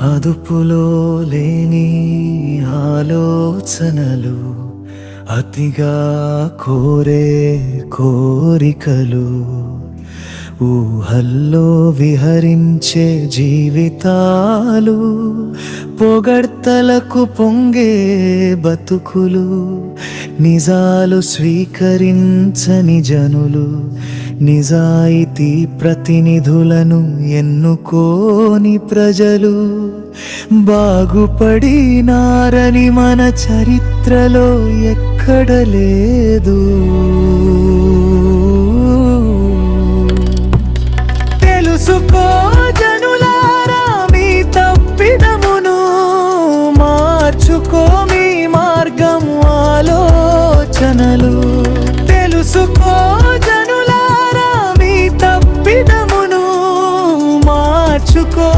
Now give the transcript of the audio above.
అదుపులో లేని ఆలోచనలు, అతిగా కోరే కోరికలు, ఊహల్లో విహరించే జీవితాలు, పొగడ్తలకు పొంగే బతుకులు, నిజాలు స్వీకరించని జనులు, నిజాయితీ ప్రతినిధులను ఎన్నుకోని ప్రజలు, బాగుపడినారని మన చరిత్రలో ఎక్కడ లేదు. తెలుసుకో జనులారా మీ తప్పిదమును, మార్చుకో మీ మార్గం ఆలోచనలు. తెలుసుకో జనులారా మీ తప్పిదమును, మార్చుకో